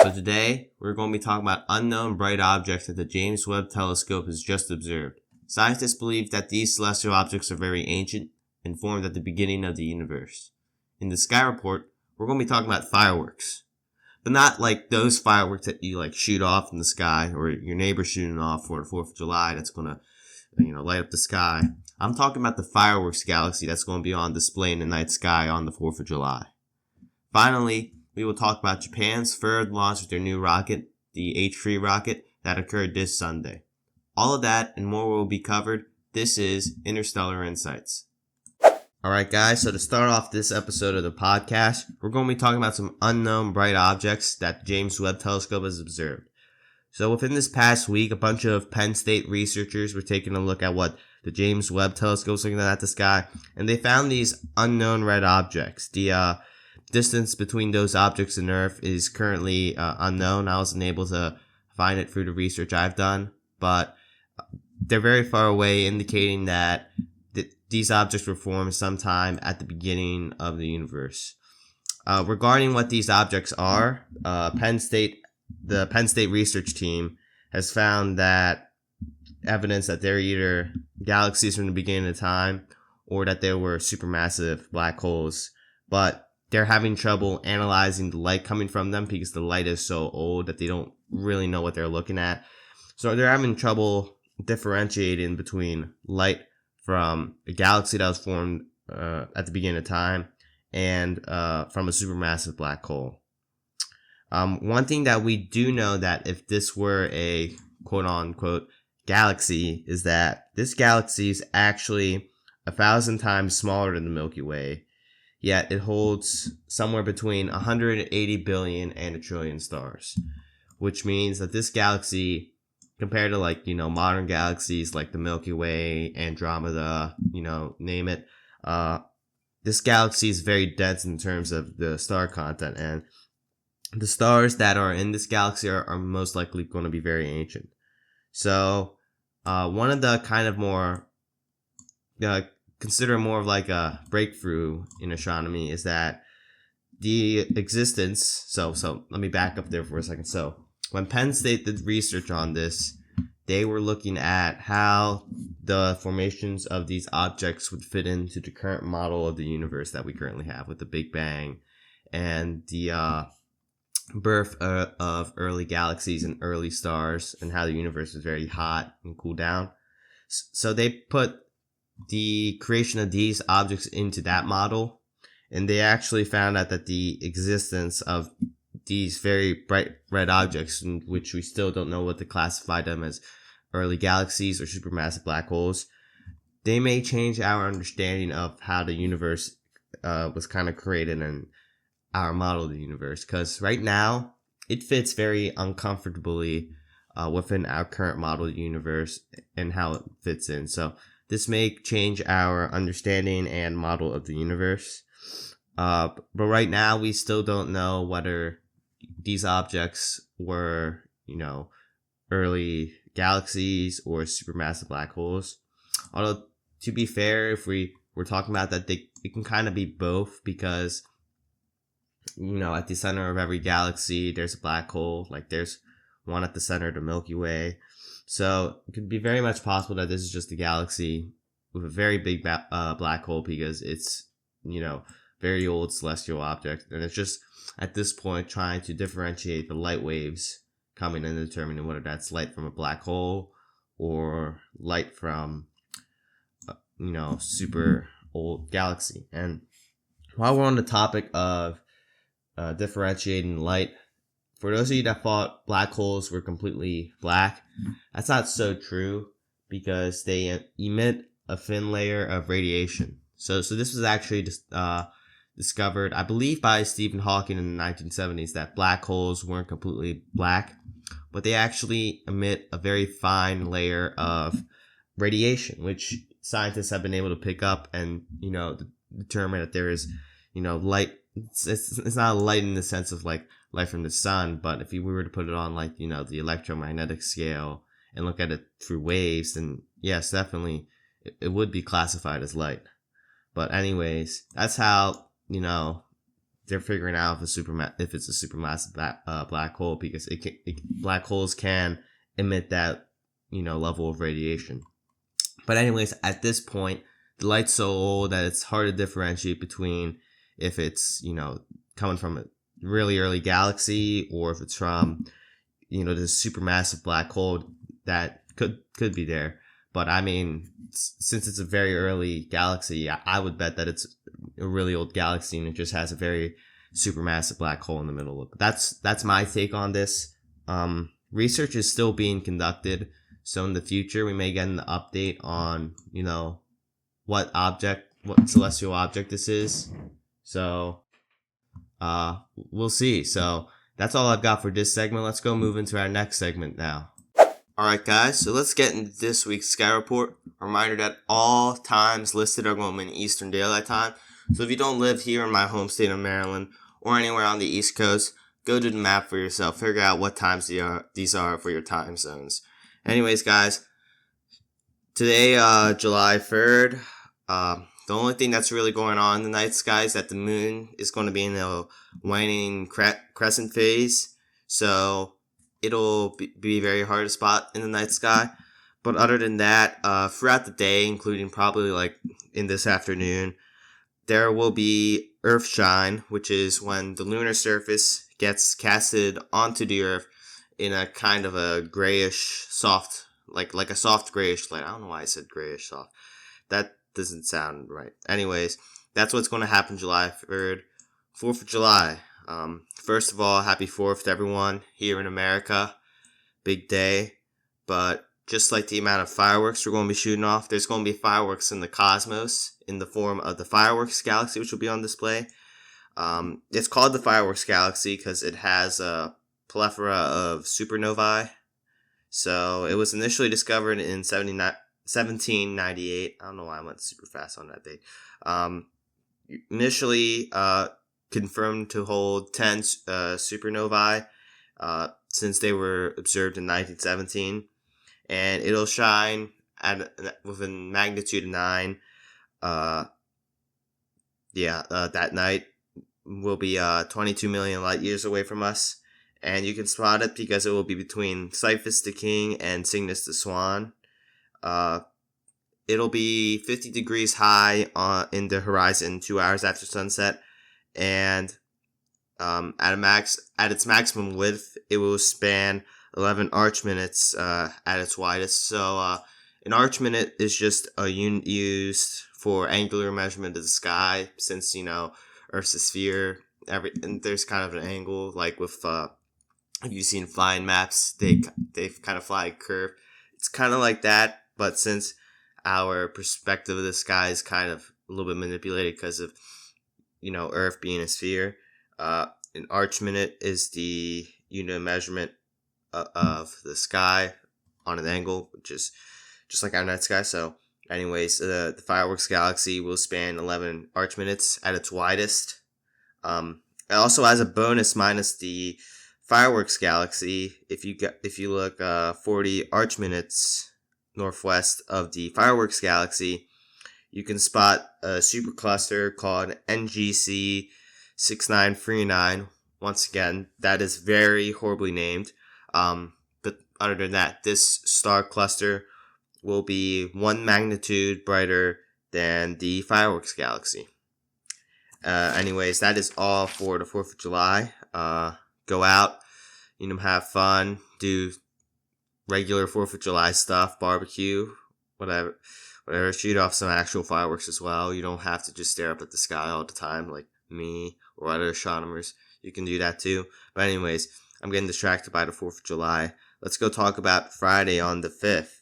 So today, we're going to be talking about unknown bright objects that the James Webb Telescope has just observed. Scientists believe that these celestial objects are very ancient and formed at the beginning of the universe. In the Sky Report, we're going to be talking about fireworks. But not like those fireworks that you shoot off in the sky, or your neighbor shooting off for the 4th of July that's going to light up the sky. I'm talking about the fireworks galaxy that's going to be on display in the night sky on the 4th of July. Finally, we will talk about Japan's third launch of their new rocket, the H3 rocket, that occurred this Sunday. All of that and more will be covered. This is Interstellar Insights. Alright guys, so to start off this episode of the podcast, we're going to be talking about some unknown bright objects that the James Webb Telescope has observed. So within this past week, a bunch of Penn State researchers were taking a look at what the James Webb Telescope is looking at the sky, and they found these unknown red objects. The distance between those objects and Earth is currently unknown. I wasn't able to find it through the research I've done, but they're very far away, indicating that these objects were formed sometime at the beginning of the universe. Regarding what these objects are, the Penn State research team has found that evidence that they're either galaxies from the beginning of time or that they were supermassive black holes, but they're having trouble analyzing the light coming from them because the light is so old that they don't really know what they're looking at. So they're having trouble differentiating between light from a galaxy that was formed at the beginning of time and from a supermassive black hole. One thing that we do know, that if this were a quote-unquote galaxy, is that this galaxy is actually 1,000 times smaller than the Milky Way, yet it holds somewhere between 180 billion and a trillion stars, which means that this galaxy, compared to modern galaxies like the Milky Way, Andromeda, name it, this galaxy is very dense in terms of the star content, and the stars that are in this galaxy are most likely going to be very ancient. So one of the kind of more consider more of like a breakthrough in astronomy is that the existence, so let me back up there for a second. So when Penn State did research on this, they were looking at how the formations of these objects would fit into the current model of the universe that we currently have, with the Big Bang and the birth of early galaxies and early stars, and how the universe is very hot and cooled down. So they put the creation of these objects into that model, and they actually found out that the existence of these very bright red objects, in which we still don't know what to classify them as, early galaxies or supermassive black holes, they may change our understanding of how the universe was kind of created and our model of the universe. Because right now, it fits very uncomfortably within our current model of the universe and how it fits in. So this may change our understanding and model of the universe. But right now, we still don't know whether these objects were, early galaxies or supermassive black holes. Although, to be fair, if we're talking about that, it can kind of be both, because, at the center of every galaxy, there's a black hole. Like, there's one at the center of the Milky Way. So it could be very much possible that this is just a galaxy with a very big black hole, because it's, very old celestial object. And it's just, at this point, trying to differentiate the light waves coming and determining whether that's light from a black hole or light from, super old galaxy. And while we're on the topic of differentiating light, for those of you that thought black holes were completely black, that's not so true, because they emit a thin layer of radiation. So this was actually just discovered, I believe, by Stephen Hawking in the 1970s, that black holes weren't completely black, but they actually emit a very fine layer of radiation, which scientists have been able to pick up and, determine that there is, light. It's not light in the sense of like light from the sun, but if we were to put it on the electromagnetic scale and look at it through waves, then yes, definitely it would be classified as light. But anyways, that's how, they're figuring out if it's a supermassive black hole, because black holes can emit that level of radiation. But anyways, at this point, the light's so old that it's hard to differentiate between if it's coming from a really early galaxy or if it's from this supermassive black hole that could be there. But I mean, since it's a very early galaxy, I would bet that it's a really old galaxy and it just has a very supermassive black hole in the middle of it. That's my take on this. Research is still being conducted, so in the future we may get an update on what celestial object this is. So we'll see. So that's all I've got for this segment. Let's go move into our next segment now. Alright guys, so let's get into this week's Sky Report. A reminder that all times listed are going to be in Eastern Daylight Time. So if you don't live here in my home state of Maryland or anywhere on the East Coast, go to the map for yourself. Figure out what times these are for your time zones. Anyways guys, today July 3rd, the only thing that's really going on in the night sky is that the moon is going to be in a waning crescent phase. So it'll be very hard to spot in the night sky. But other than that, throughout the day, including probably like in this afternoon, there will be Earth shine, which is when the lunar surface gets casted onto the Earth in a kind of a grayish soft, like a soft grayish light. I don't know why I said grayish soft. That doesn't sound right. Anyways, that's what's going to happen July 3rd. 4th of July. First of all, happy 4th to everyone here in America. Big day. But just like the amount of fireworks we're going to be shooting off, there's going to be fireworks in the cosmos in the form of the fireworks galaxy, which will be on display. It's called the fireworks galaxy because it has a plethora of supernovae. So it was initially discovered in 1798. I don't know why I went super fast on that date. Initially confirmed to hold 10 supernovae since they were observed in 1917. And it'll shine with a magnitude of 9. That night will be 22 million light years away from us. And you can spot it because it will be between Cygnus the King and Cygnus the Swan. It'll be 50 degrees high in the horizon 2 hours after sunset. And at its maximum width, it will span 11 arc minutes at its widest. So an arc minute is just a unit used for angular measurement of the sky, since Earth's a sphere. And there's kind of an angle, like with if you've seen flying maps, they kind of fly a curve. It's kind of like that, but since our perspective of the sky is kind of a little bit manipulated because of Earth being a sphere, an arc minute is the unit of measurement of the sky on an angle, which is just like our night sky. So anyways, the fireworks galaxy will span 11 arc minutes at its widest. It also has a bonus minus the fireworks galaxy. If you look 40 arc minutes northwest of the fireworks galaxy, you can spot a supercluster called NGC 6939. Once again, that is very horribly named. But other than that, this star cluster will be 1 magnitude brighter than the fireworks galaxy. Anyways, that is all for the 4th of July. Go out, have fun, do regular 4th of July stuff, barbecue, whatever, shoot off some actual fireworks as well. You don't have to just stare up at the sky all the time like me or other astronomers. You can do that too. But anyways, I'm getting distracted by the 4th of July. Let's go talk about Friday on the 5th.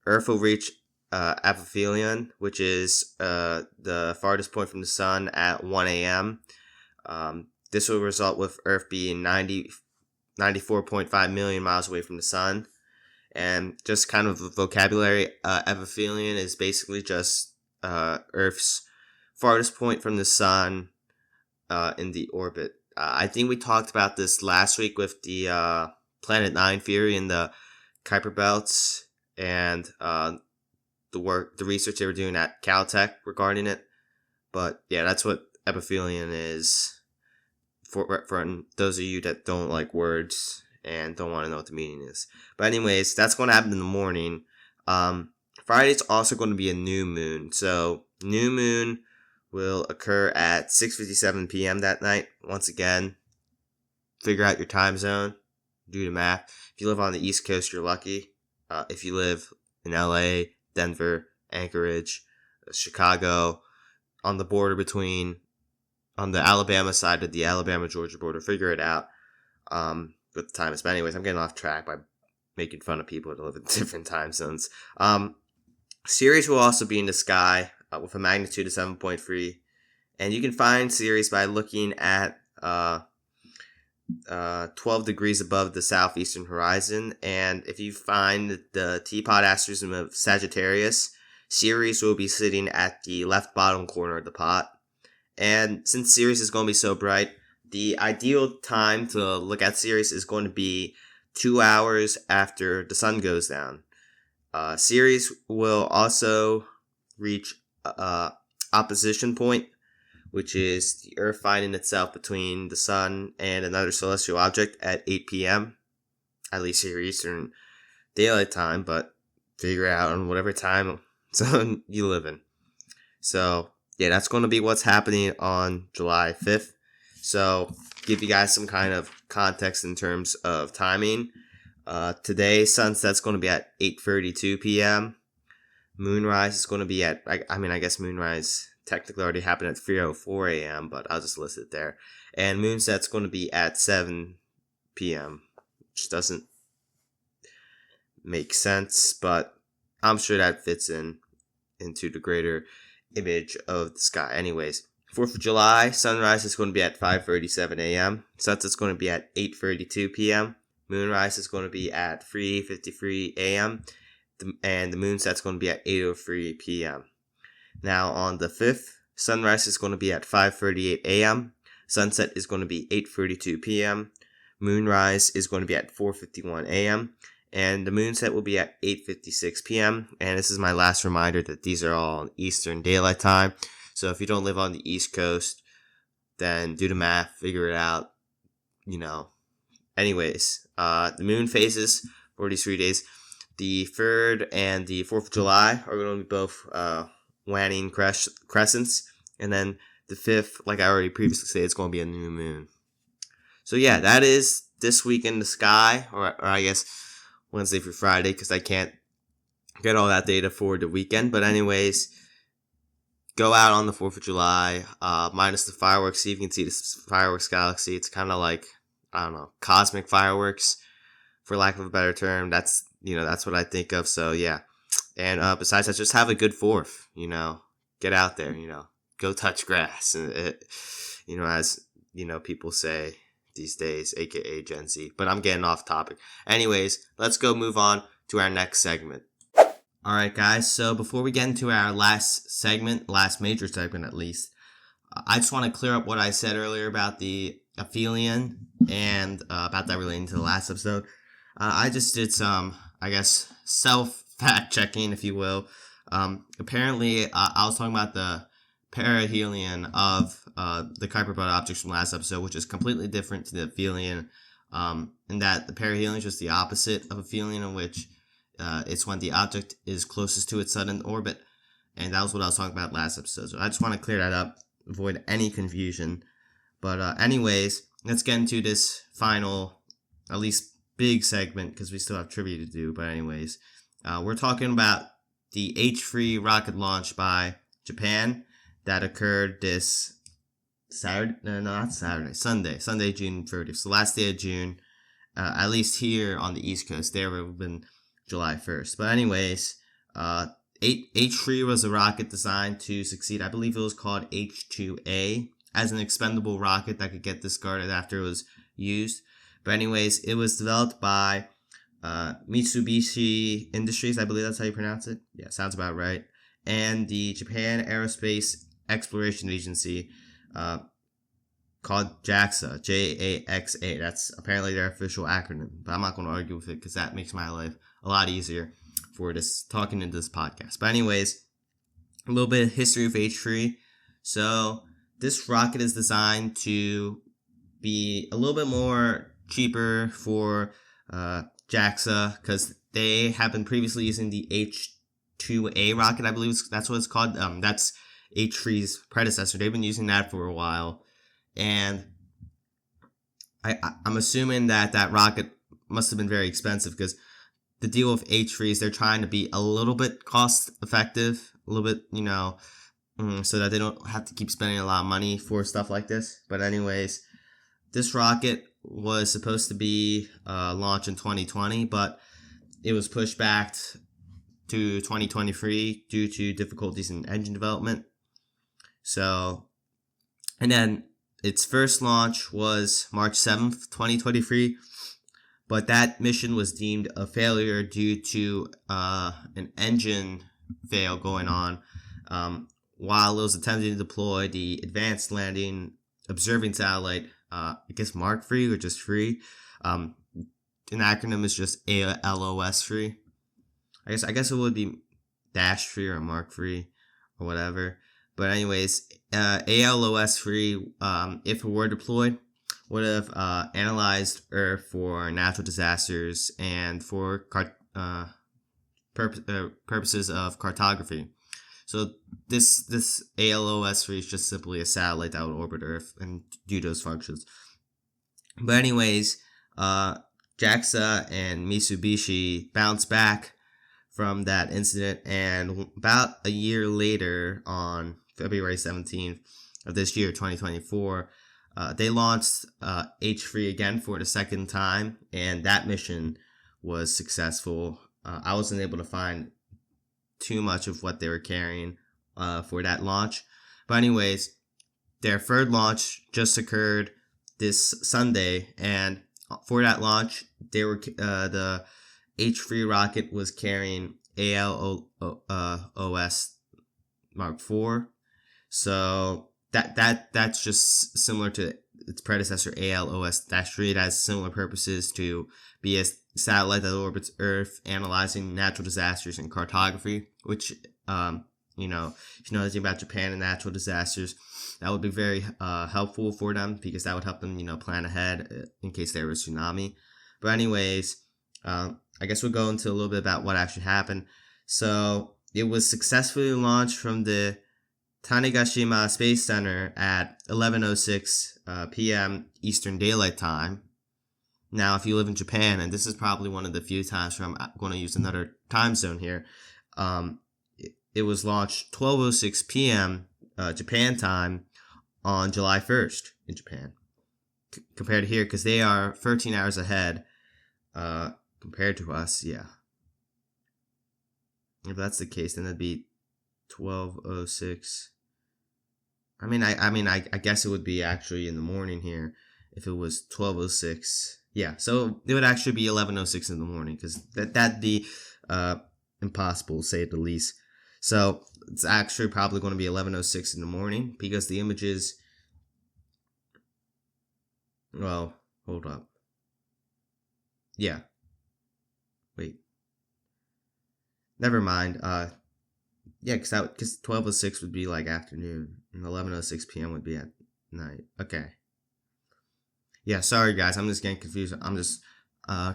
Earth will reach aphelion, which is the farthest point from the sun at 1 a.m. This will result with Earth being 94.5 million miles away from the sun. And just kind of a vocabulary, aphelion is basically just Earth's farthest point from the sun in the orbit. I think we talked about this last week with the Planet 9 theory and the Kuiper belts and the research they were doing at Caltech regarding it. But yeah, that's what epiphelion is, for those of you that don't like words and don't want to know what the meaning is. But anyways, that's going to happen in the morning. Friday's also going to be a new moon. So new moon will occur at 6:57 p.m. that night. Once again, figure out your time zone. Do the math. If you live on the East Coast, you're lucky. If you live in LA, Denver, Anchorage, Chicago, on the border on the Alabama side of the Alabama-Georgia border, figure it out what the time is. But anyways, I'm getting off track by making fun of people that live in different time zones. Sirius will also be in the sky with a magnitude of 7.3. And you can find Sirius by looking at 12 degrees above the southeastern horizon. And if you find the teapot asterism of Sagittarius, Sirius will be sitting at the left bottom corner of the pot. And since Sirius is going to be so bright, the ideal time to look at Sirius is going to be 2 hours after the sun goes down. Sirius will also reach opposition point, which is the Earth finding itself between the sun and another celestial object at 8 p.m., at least here Eastern Daylight Time, but figure it out on whatever time zone you live in. So, yeah, that's going to be what's happening on July 5th. So, give you guys some kind of context in terms of timing. Today, sunset's going to be at 8:32 p.m. Moonrise is going to be at, I guess moonrise technically already happened at 3:04 a.m., but I'll just list it there. And moonset's going to be at 7 p.m., which doesn't make sense, but I'm sure that fits into the greater image of the sky. Anyways, 4th of July, sunrise is going to be at 5:37 a.m. Sunset's going to be at 8:32 p.m. Moonrise is going to be at 3:53 a.m. And the moonset's going to be at 8:03 p.m. Now on the 5th, sunrise is going to be at 5:38 a.m. Sunset is going to be 8:32 p.m. Moonrise is going to be at 4:51 a.m. And the moonset will be at 8:56 p.m. And this is my last reminder that these are all Eastern Daylight Time. So if you don't live on the East Coast, then do the math, figure it out, Anyways, the moon phases for these 3 days. The 3rd and the 4th of July are going to be both waning crescents. And then the 5th, like I already previously said, it's going to be a new moon. So yeah, that is this week in the sky, or I guess Wednesday through Friday, because I can't get all that data for the weekend. But anyways, go out on the 4th of July, minus the fireworks. See if you can see the fireworks galaxy. It's kind of like, cosmic fireworks, for lack of a better term. That's what I think of. So yeah. And besides that, just have a good 4th, get out there, go touch grass, as, people say these days, aka Gen Z. But I'm getting off topic. Anyways, let's go move on to our next segment. Alright guys, so before we get into our last major segment at least, I just want to clear up what I said earlier about the aphelion and about that relating to the last episode. I just did some, self-fact checking, if you will. Apparently, I was talking about the perihelion of the Kuiper Belt objects from last episode, which is completely different to the aphelion, in that the perihelion is just the opposite of aphelion, in which it's when the object is closest to its sudden orbit, and that was what I was talking about last episode. So I just want to clear that up, avoid any confusion. But anyways, let's get into this final, at least big segment, because we still have trivia to do. But anyways, we're talking about the H3 rocket launch by Japan that occurred this Sunday, June 30th. So last day of June, at least here on the East Coast. There would have been July 1st. But anyways, H3 was a rocket designed to succeed. I believe it was called H2A, as an expendable rocket that could get discarded after it was used. But anyways, it was developed by Mitsubishi Industries. I believe that's how you pronounce it. Yeah, sounds about right. And the Japan Aerospace Exploration Agency, called JAXA, JAXA. That's apparently their official acronym. But I'm not going to argue with it because that makes my life a lot easier for talking into this podcast. But anyways, a little bit of history of H3. So this rocket is designed to be a little bit more cheaper for JAXA, because they have been previously using the H-2A rocket, I believe that's what it's called. That's H-3's predecessor. They've been using that for a while, and I'm assuming that rocket must have been very expensive, because the deal with H-3 is they're trying to be a little bit cost effective, a little bit, so that they don't have to keep spending a lot of money for stuff like this. But anyways, this rocket was supposed to be launched in 2020, but it was pushed back to 2023 due to difficulties in engine development. So, and then its first launch was March 7th, 2023, but that mission was deemed a failure due to an engine fail going on while it was attempting to deploy the Advanced Landing Observing Satellite, I guess Mark 3 or just 3. An acronym is just ALOS 3. I guess it would be Dash 3 or Mark 3 or whatever. But anyways, ALOS 3, if it were deployed, would have analyzed Earth for natural disasters and for purposes of cartography. So this ALOS 3 is just simply a satellite that would orbit Earth and do those functions. But anyways, JAXA and Mitsubishi bounced back from that incident, and about a year later, on February 17th of this year, 2024, they launched H3 again for the second time, and that mission was successful. I wasn't able to find too much of what they were carrying for that launch. But anyways, their third launch just occurred this Sunday, and for that launch, they were the H3 rocket was carrying ALOS Mark 4. So that's just similar to its predecessor ALOS-3. It has similar purposes to be a satellite that orbits Earth, analyzing natural disasters and cartography, which if you know anything about Japan and natural disasters, that would be very helpful for them, because that would help them plan ahead in case there was a tsunami. But anyways, I guess we'll go into a little bit about what actually happened. So it was successfully launched from the Tanegashima Space Center at 11:06 p.m. Eastern Daylight Time. Now, if you live in Japan, and this is probably one of the few times where I'm going to use another time zone here, it was launched 12:06 p.m. Japan time on July 1st in Japan, compared to here, because they are 13 hours ahead compared to us. Yeah, if that's the case, then it'd be 12:06. I guess it would be actually in the morning here if it was 12:06. Yeah, so it would actually be 11:06 in the morning, because that'd be impossible, to say the least. So it's actually probably going to be 11:06 in the morning, because the images. Well, hold up. Yeah. Wait. Never mind. Yeah, because 12:06 would be like afternoon, and 11:06 p.m. would be at night. Okay. Yeah, sorry guys, I'm just getting confused. I'm just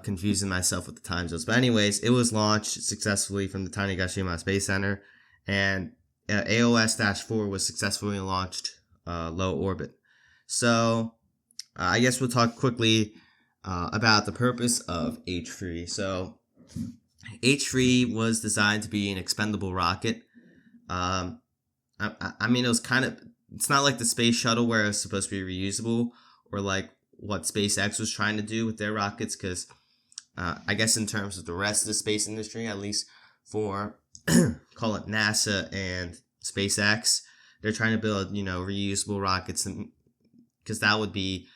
confusing myself with the time zones. But anyways, it was launched successfully from the Tanegashima Space Center, and ALOS-4 was successfully launched low orbit. So I guess we'll talk quickly about the purpose of H3. So H3 was designed to be an expendable rocket. It was it's not like the space shuttle where it's supposed to be reusable, or like what SpaceX was trying to do with their rockets, because I guess in terms of the rest of the space industry, at least for call it NASA and SpaceX, they're trying to build reusable rockets, and because that would be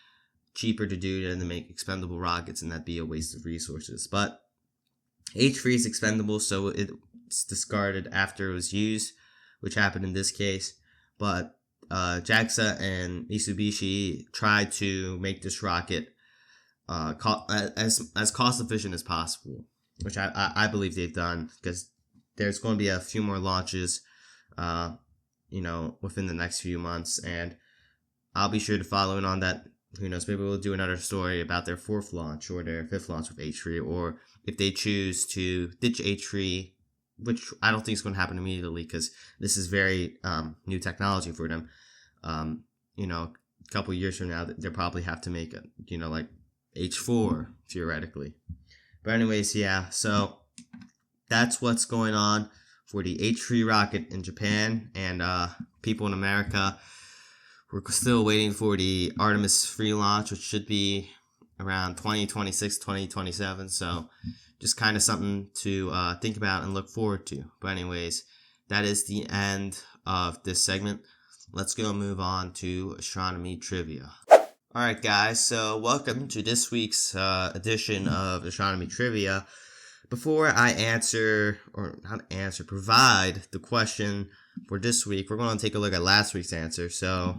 cheaper to do than to make expendable rockets, and that'd be a waste of resources. But H3 is expendable, so it's discarded after it was used, which happened in this case. But JAXA and Mitsubishi tried to make this rocket as cost efficient as possible, which I believe they've done, because there's going to be a few more launches, within the next few months, and I'll be sure to follow in on that. Who knows, maybe we'll do another story about their 4th launch or their 5th launch with H3, or if they choose to ditch H3, which I don't think is going to happen immediately because this is very new technology for them. A couple years from now, they'll probably have to make like H4 theoretically. But anyways, yeah, so that's what's going on for the H3 rocket in Japan, and people in America, we're still waiting for the Artemis 3 launch, which should be around 2026, 2027. So just kind of something to think about and look forward to. But anyways, that is the end of this segment. Let's go move on to astronomy trivia. Alright guys, so welcome to this week's edition of astronomy trivia. Before I provide the question for this week, we're going to take a look at last week's answer. So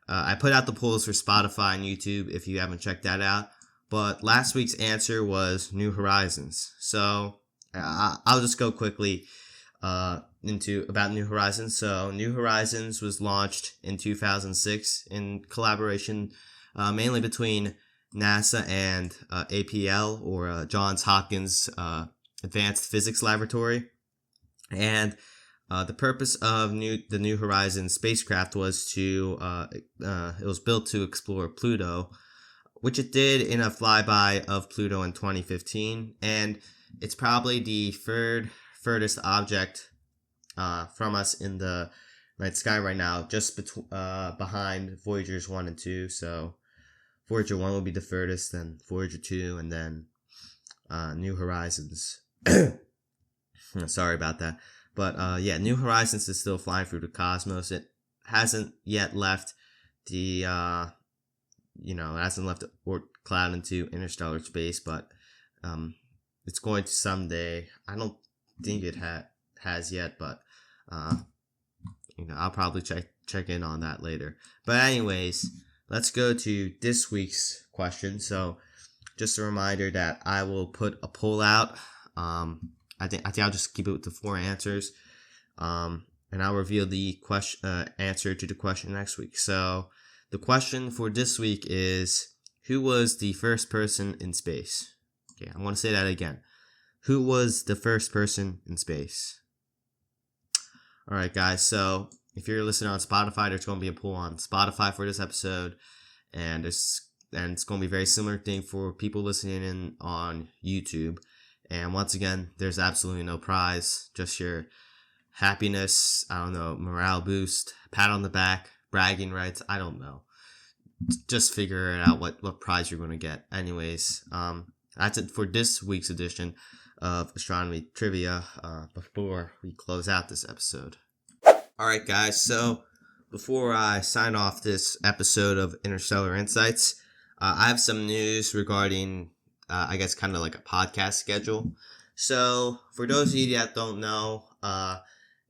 I put out the polls for Spotify and YouTube if you haven't checked that out. But last week's answer was New Horizons. So I'll just go quickly into about New Horizons. So New Horizons was launched in 2006 in collaboration mainly between NASA and APL, or Johns Hopkins Advanced Physics Laboratory. And the purpose of the New Horizons spacecraft was it was built to explore Pluto, which it did in a flyby of Pluto in 2015. And it's probably the furthest object from us in the night sky right now, just behind Voyagers 1 and 2. So Voyager 1 will be the furthest, then Voyager 2, and then New Horizons. Sorry about that. But New Horizons is still flying through the cosmos. It hasn't yet left the Oort cloud into interstellar space, but it's going to someday. I don't think it has yet, but I'll probably check in on that later. But anyways, let's go to this week's question. So just a reminder that I will put a poll out. I think I'll just keep it with the 4 answers. And I'll reveal the answer to the question next week. So the question for this week is, who was the first person in space? Okay, I'm going to say that again. Who was the first person in space? All right, guys. So if you're listening on Spotify, there's going to be a poll on Spotify for this episode. And it's going to be a very similar thing for people listening in on YouTube. And once again, there's absolutely no prize, just your happiness, morale boost, pat on the back, bragging rights, I don't know. Just figure it out what prize you're going to get. Anyways, that's it for this week's edition of Astronomy Trivia before we close out this episode. Alright guys, so before I sign off this episode of Interstellar Insights, I have some news regarding kind of like a podcast schedule. So for those of you that don't know,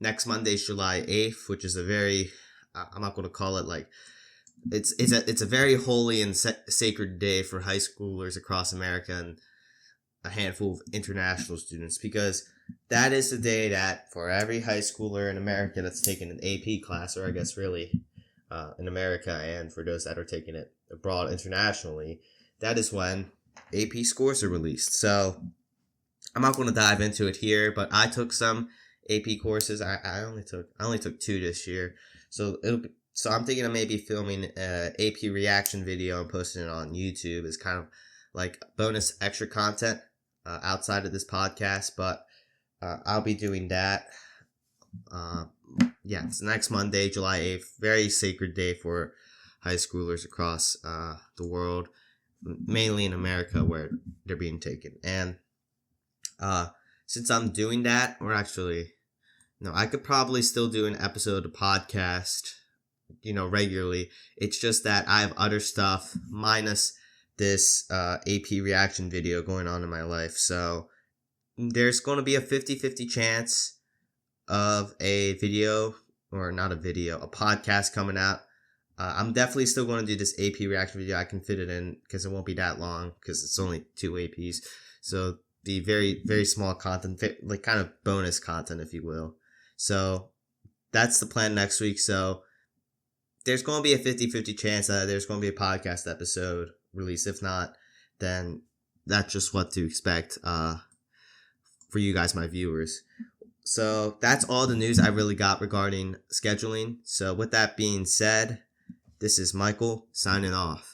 next Monday is July 8th, which is a very, I'm not going to call it like, it's a very holy and sacred day for high schoolers across America and a handful of international students, because that is the day that for every high schooler in America that's taken an AP class, or I guess really in America, and for those that are taking it abroad internationally, that is when AP scores are released. So I'm not going to dive into it here, but I took some AP courses. I only took 2 this year. So I'm thinking of maybe filming an AP reaction video and posting it on YouTube as kind of like bonus extra content outside of this podcast. But I'll be doing that. It's next Monday, July 8th. Very sacred day for high schoolers across the world, mainly in America where they're being taken. And since I'm doing that, I could probably still do an episode of podcast, regularly. It's just that I have other stuff minus this AP reaction video going on in my life. So there's going to be a 50-50 chance of a podcast coming out. I'm definitely still going to do this AP reaction video. I can fit it in because it won't be that long because it's only 2 APs. So the very, very small content, like kind of bonus content, if you will. So that's the plan next week. So there's going to be a 50-50 chance that there's going to be a podcast episode released. If not, then that's just what to expect for you guys, my viewers. So that's all the news I really got regarding scheduling. So with that being said, this is Michael signing off.